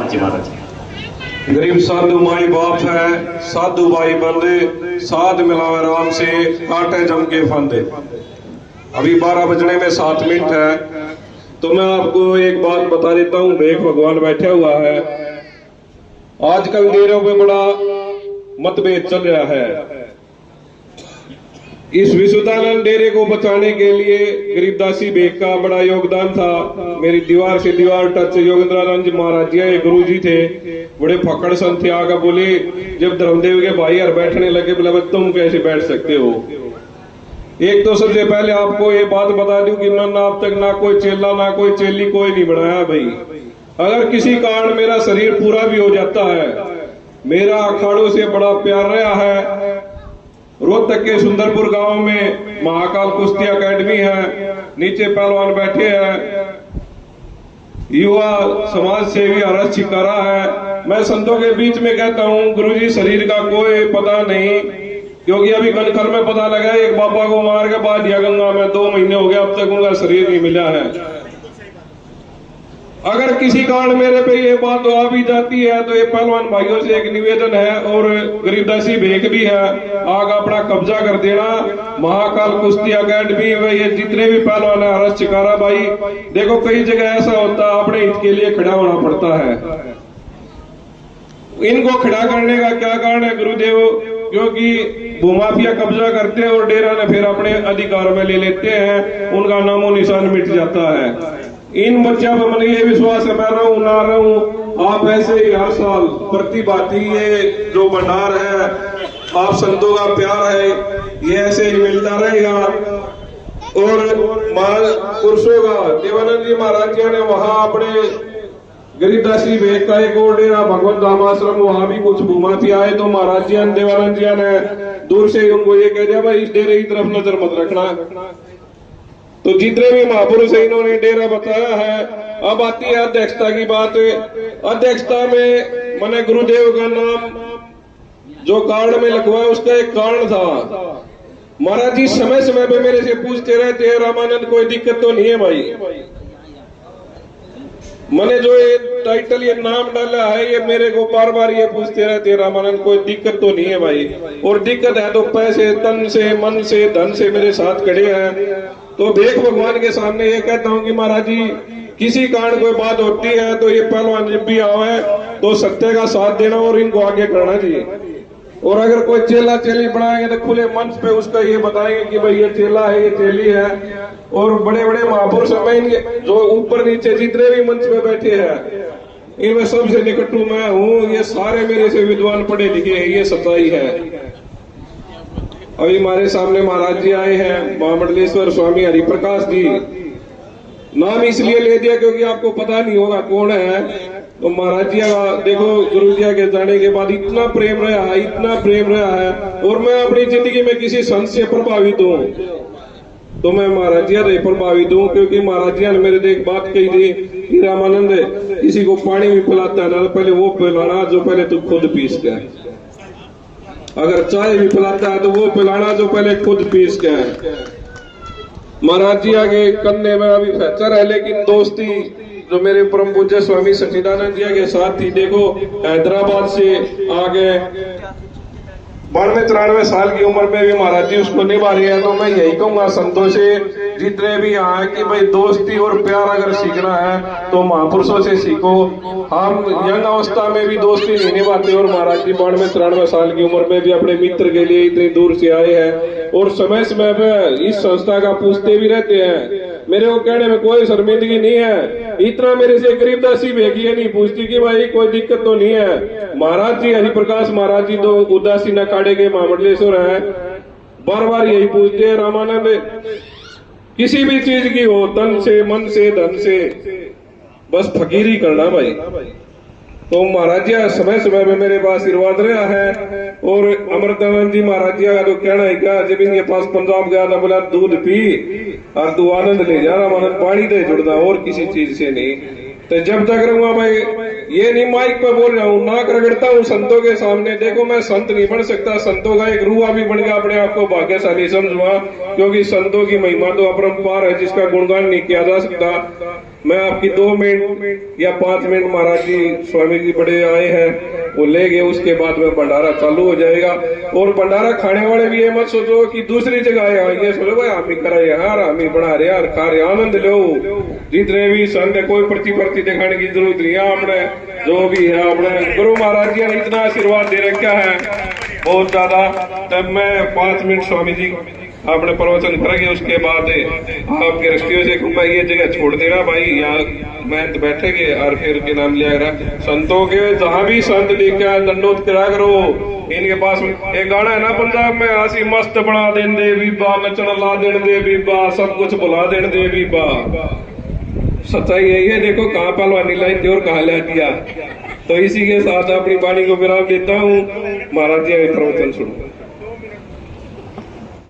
जी महाराज। गरीब साधु माई बाप है, साधु भाई बंदे, साध मिलावे राम से, काटे जम के फंदे। अभी 12 बजने में 7 मिनट है, तो मैं आपको एक बात बता देता हूँ। भेख भगवान बैठा हुआ है। आजकल डेरों में बड़ा मतभेद चल रहा है। इस विशुद्धानंद डेरे को बचाने के लिए गरीबदासी बेग का बड़ा योगदान था। मेरी दीवार से दीवार टच योगेंद्रानंद जी महाराज जी गुरु जी थे, बड़े फकड़ संत थे। आगे बोले, जब धर्मदेव के भाई यार बैठने लगे, बोला तुम कैसे बैठ सकते हो। एक तो सबसे पहले आपको ये बात बता दूं कि ना अब तक ना कोई चेला ना कोई चेली कोई नहीं बनाया भाई। अगर किसी कारण मेरा शरीर पूरा भी हो जाता है, मेरा अखाड़ों से बड़ा प्यार रहा है। रोहतक के सुंदरपुर गांव में महाकाल कुश्ती एकेडमी है, नीचे पहलवान बैठे हैं, युवा समाज सेवी हरस छिकारा है। मैं संतों के बीच में कहता हूं, गुरुजी शरीर का कोई पता नहीं, क्योंकि अभी कनखल में पता लगा एक बाबा को मार के बाद दिया गंगा में 2 महीने हो गए, अब तक उनका शरीर नहीं मिला है। अगर किसी कारण मेरे पे ये बात आ भी जाती है तो ये पहलवान भाइयों से एक निवेदन है, और गरीबदासी भेक भी है, आग अपना कब्जा कर देना। महाकाल कुश्ती एकेडमी में ये जितने भी पहलवान है, हरस चिकारा भाई, देखो कई जगह ऐसा होता है अपने हित के लिए खड़ा होना पड़ता है। इनको खड़ा करने का क्या कारण है गुरुदेव? क्योंकि भूमाफिया कब्जा करते हैं और डेरा ने फिर अपने अधिकार में ले लेते हैं, उनका नामो निशान मिट जाता है। इन बच्चों पर मन ये विश्वास है, मैं रहूं ना रहूं, आप ऐसे ही हर साल प्रतिभाती ये जो भंडार है, आप संतों का प्यार है, ये ऐसे ही मिलता रहेगा। और महापुरुषों का देवानंद जी महाराज जी ने वहां अपने गरीबदासी भेग का एक और डेरा भगवत धाम आश्रम, वहां भी कुछ भूमाफिया आए, तो महाराज जी देवानंद जी ने दूर से उनको ये कह दिया, भाई इस डेरे की तरफ नजर मत रखना। तो जितने भी महापुरुष है इन्होंने डेरा बताया है। अब आती है अध्यक्षता की बात। अध्यक्षता में मैंने गुरुदेव का नाम जो कार्ड में लिखवाया, उसका एक कारण था। महाराज जी समय समय पे मेरे से पूछते रहते हैं, रामानंद कोई दिक्कत तो नहीं है भाई? मैंने जो ये टाइटल ये नाम डाला है, ये मेरे को बार बार ये पूछते रहते हैं, रामानंद कोई दिक्कत तो नहीं है भाई? और दिक्कत है तो पैसे, तन से, मन से, धन से मेरे साथ खड़े हैं। तो भेख भगवान के सामने ये कहता हूं कि महाराज जी किसी कारण कोई बात होती है तो ये पहलवान जब भी आवे तो सत्य का साथ देना और इनको आगे करना चाहिए। और अगर कोई चेला चेली बनाएंगे तो खुले मंच पे उसका ये बताएंगे कि भाई ये चेला है, ये चेली है। और बड़े बड़े महापुरुष जो ऊपर नीचे जितने भी मंच पे बैठे हैं, इनमें सबसे निकटू मैं हूँ। ये सारे मेरे से विद्वान पढ़े लिखे हैं, ये सच्चाई है। अभी हमारे सामने महाराज जी आए हैं, महामंडलेश्वर स्वामी हरिप्रकाश जी। नाम इसलिए ले दिया क्योंकि आपको पता नहीं होगा कौन है। तो महाराज जी का देखो, गुरु जी के जाने के बाद इतना प्रेम रहा है, इतना प्रेम रहा है। और मैं अपनी जिंदगी में किसी संत से प्रभावित हूँ तो मैं महाराज जी से प्रभावित हूँ, क्योंकि महाराज जी ने मेरे से एक बात कही थी कि रामानंद किसी को पानी भी पिलाता है ना, तो पहले वो पिलाना जो पहले तू खुद पीस के, अगर चाय भी पिलाता है तो वो पिलाना जो पहले खुद पीस के। महाराज जी आगे करने में अभी फ्रैक्चर है, लेकिन दोस्ती जो मेरे परम पूज्य स्वामी सच्चिदानंद जी के साथ थी। देखो हैदराबाद से आगे 92-93 साल की उम्र में भी महाराज जी उसको निभा रही है। तो मैं यही कहूंगा संतों से जितने भी यहाँ कि भाई दोस्ती और प्यार अगर सीखना है तो महापुरुषों से सीखो। हम यंग अवस्था में भी दोस्ती नहीं निभाते, और महाराज जी 92-93 साल की उम्र में भी अपने मित्र के लिए इतनी दूर से आए हैं, और समय समय पे इस संस्था का पूछते भी रहते हैं। मेरे को कहने में कोई शर्मिंदगी नहीं है। इतना मेरे से गरीबदासी भेगी नहीं पूछती कि भाई कोई दिक्कत तो नहीं है। महाराज जी हरिप्रकाश महाराज जी तो उदासी नकाड़े के महामंडलेश्वर है, बार बार यही पूछते हैं, रामानंद किसी भी चीज की हो, तन से, मन से, धन से, बस फकीरी करना भाई। तो महाराज जी समय समय में मेरे पास आशीर्वाद रहा है। और अमृतानंद जी महाराज जी का तो कहना है क्या, जब इनके पास पंजाब गया था, बोला दूध पी और तू आनंद ले जा, रामानंद पानी दे जुड़ना और किसी चीज से नहीं। तो जब तक रहूंगा भाई ये नहीं माइक पे बोल रहा हूँ, नाक रगड़ता हूँ संतों के सामने। देखो मैं संत नहीं बन सकता, संतों का एक रूहा भी बन गया, अपने आप को भाग्यशाली समझूंगा, क्योंकि संतों की महिमा तो अपरंपार है जिसका गुणगान नहीं किया जा सकता। मैं आपकी 2 मिनट या 5 मिनट महाराज जी स्वामी जी बड़े आए हैं वो ले गए, उसके बाद में भंडारा चालू हो जाएगा। और भंडारा खाने वाले भी ये मत सोचो कि दूसरी जगह आए, ये सोचो भाई हम ही करा यार, हम ही बना रहे यार, खा रहे, आनंद लो। जितने भी संत है कोई प्रति दिखाने की जरूरत नहीं है, आपने जो भी है अपने गुरु महाराज जी ने इतना आशीर्वाद दे रखा है बहुत ज्यादा। तब मैं 5 मिनट स्वामी जी आपने प्रवचन करेंगे, उसके बाद आपके रस्तियों से मैं ये जगह छोड़ देना भाई, यहाँ महंत बैठेंगे और फिर के नाम लिया करा संतों के, जहां भी संत लेके आए दंडोत करा करो इनके पास। एक गाना है ना पंजाब में, आसी मस्त बना then they Biba, नचन La then they Biba, सब कुछ भुला देन दे बीबा। सच्चाई यही है, देखो कहाँ पहलवानी लाई थी और कहाँ ला दिया। तो इसी के साथ अपनी वाणी को विराम देता हूँ। महाराज जी प्रवचन सुनो।